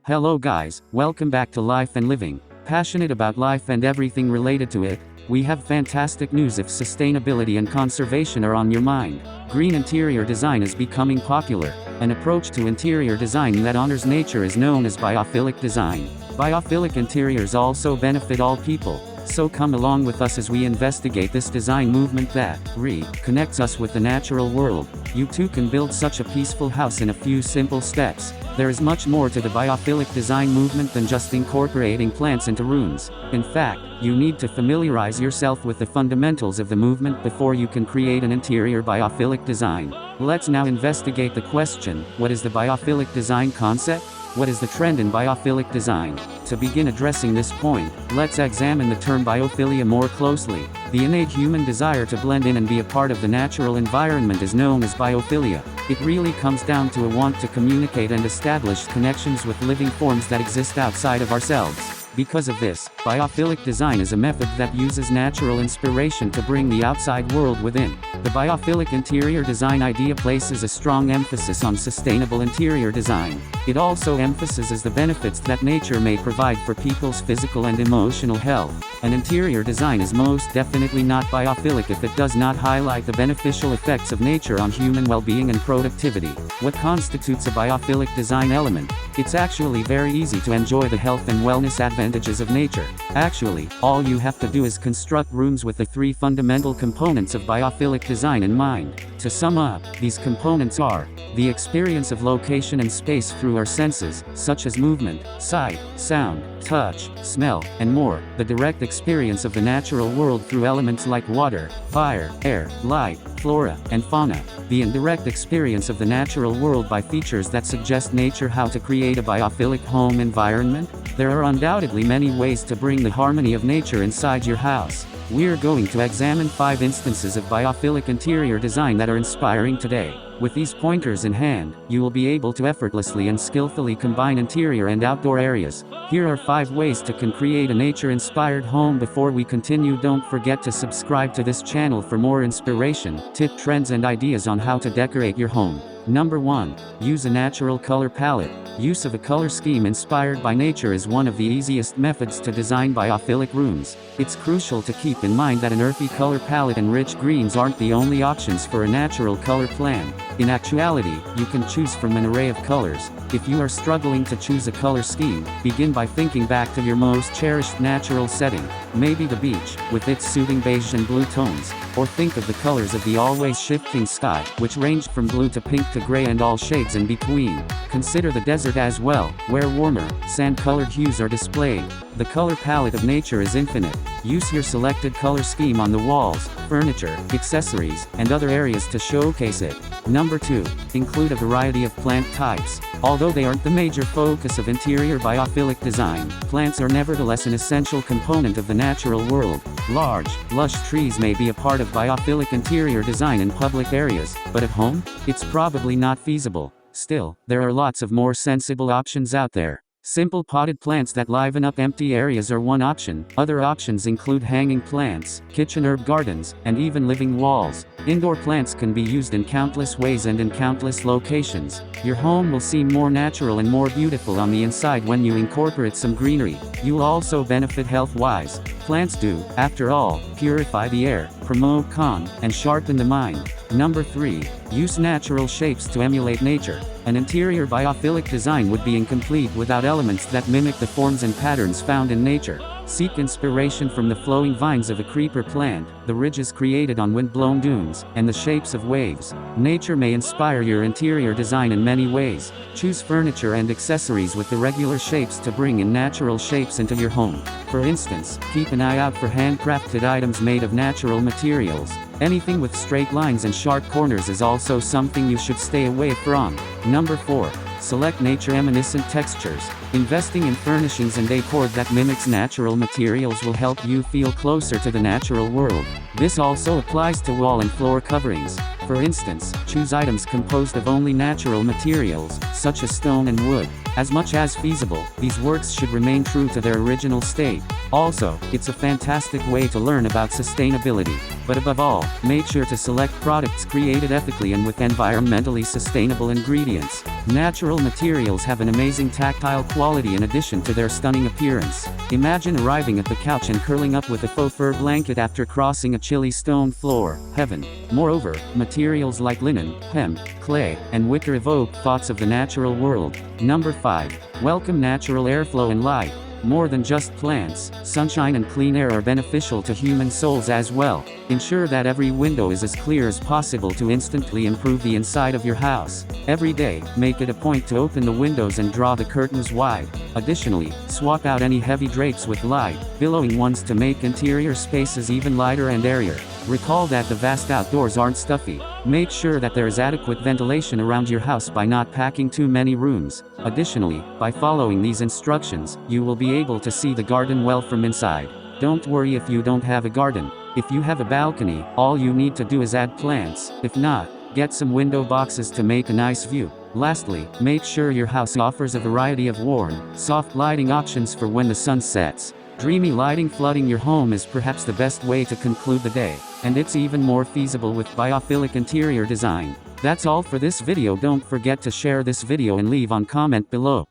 Hello guys, welcome back to Life and Living. Passionate about life and everything related to it? We have fantastic news if sustainability and conservation are on your mind. Green interior design is becoming popular. An approach to interior design that honors nature is known as biophilic design. Biophilic interiors also benefit all people. So come along with us as we investigate this design movement that connects us with the natural world. You too can build such a peaceful house in a few simple steps. There is much more to the biophilic design movement than just incorporating plants into rooms. In fact, you need to familiarize yourself with the fundamentals of the movement before you can create an interior biophilic design. Let's now investigate the question, what is the biophilic design concept? What is the trend in biophilic design? To begin addressing this point, let's examine the term biophilia more closely. The innate human desire to blend in and be a part of the natural environment is known as biophilia. It really comes down to a want to communicate and establish connections with living forms that exist outside of ourselves. Because of this, biophilic design is a method that uses natural inspiration to bring the outside world within. The biophilic interior design idea places a strong emphasis on sustainable interior design. It also emphasizes the benefits that nature may provide for people's physical and emotional health. An interior design is most definitely not biophilic if it does not highlight the beneficial effects of nature on human well-being and productivity. What constitutes a biophilic design element? It's actually very easy to enjoy the health and wellness advantages of nature. Actually, all you have to do is construct rooms with the three fundamental components of biophilic design in mind. To sum up, these components are the experience of location and space through our senses, such as movement, sight, sound, touch, smell, and more; the direct experience of the natural world through elements like water, fire, air, light, flora, and fauna; the indirect experience of the natural world by features that suggest nature how to create a biophilic home environment. There are undoubtedly many ways to bring the harmony of nature inside your house. We're going to examine 5 instances of biophilic interior design that are inspiring today. With these pointers in hand, you will be able to effortlessly and skillfully combine interior and outdoor areas. Here are 5 ways to create a nature-inspired home. Before we continue, don't forget to subscribe to this channel for more inspiration, tip trends and ideas on how to decorate your home. Number 1. Use a natural color palette. Use of a color scheme inspired by nature is one of the easiest methods to design biophilic rooms. It's crucial to keep in mind that an earthy color palette and rich greens aren't the only options for a natural color plan. In actuality, you can choose from an array of colors. If you are struggling to choose a color scheme, begin by thinking back to your most cherished natural setting. Maybe the beach, with its soothing beige and blue tones. Or think of the colors of the always shifting sky, which ranged from blue to pink to gray and all shades in between. Consider the desert as well, where warmer, sand-colored hues are displayed. The color palette of nature is infinite. Use your selected color scheme on the walls, furniture, accessories, and other areas to showcase it. Number 2. Include a variety of plant types. Although they aren't the major focus of interior biophilic design, plants are nevertheless an essential component of the natural world. Large, lush trees may be a part of biophilic interior design in public areas, but at home, it's probably not feasible. Still, there are lots of more sensible options out there. Simple potted plants that liven up empty areas are one option. Other options include hanging plants, kitchen herb gardens, and even living walls. Indoor plants can be used in countless ways and in countless locations. Your home will seem more natural and more beautiful on the inside when you incorporate some greenery. You'll also benefit health-wise. Plants do, after all, purify the air, promote calm, and sharpen the mind. Number 3. Use natural shapes to emulate nature. An interior biophilic design would be incomplete without elements that mimic the forms and patterns found in nature. Seek inspiration from the flowing vines of a creeper plant, the ridges created on wind-blown dunes, and the shapes of waves. Nature may inspire your interior design in many ways. Choose furniture and accessories with irregular shapes to bring in natural shapes into your home. For instance, keep an eye out for handcrafted items made of natural materials. Anything with straight lines and sharp corners is also something you should stay away from. Number 4. Select nature-reminiscent textures. Investing in furnishings and decor that mimics natural materials will help you feel closer to the natural world. This also applies to wall and floor coverings. For instance, choose items composed of only natural materials, such as stone and wood. As much as feasible, these works should remain true to their original state. Also, it's a fantastic way to learn about sustainability. But above all, make sure to select products created ethically and with environmentally sustainable ingredients. Natural materials have an amazing tactile quality in addition to their stunning appearance. Imagine arriving at the couch and curling up with a faux fur blanket after crossing a chilly stone floor. Heaven. Moreover, materials like linen, hemp, clay, and wicker evoke thoughts of the natural world. Number 5. Welcome natural airflow and light. More than just plants, sunshine and clean air are beneficial to human souls as well. Ensure that every window is as clear as possible to instantly improve the inside of your house. Every day, make it a point to open the windows and draw the curtains wide. Additionally, swap out any heavy drapes with light, billowing ones to make interior spaces even lighter and airier. Recall that the vast outdoors aren't stuffy. Make sure that there is adequate ventilation around your house by not packing too many rooms. Additionally, by following these instructions, you will be able to see the garden well from inside. Don't worry if you don't have a garden. If you have a balcony, all you need to do is add plants. If not, get some window boxes to make a nice view. Lastly, make sure your house offers a variety of warm, soft lighting options for when the sun sets. Dreamy lighting flooding your home is perhaps the best way to conclude the day, and it's even more feasible with Biophilic Interior Design. That's all for this video. Don't forget to share this video and leave on comment below.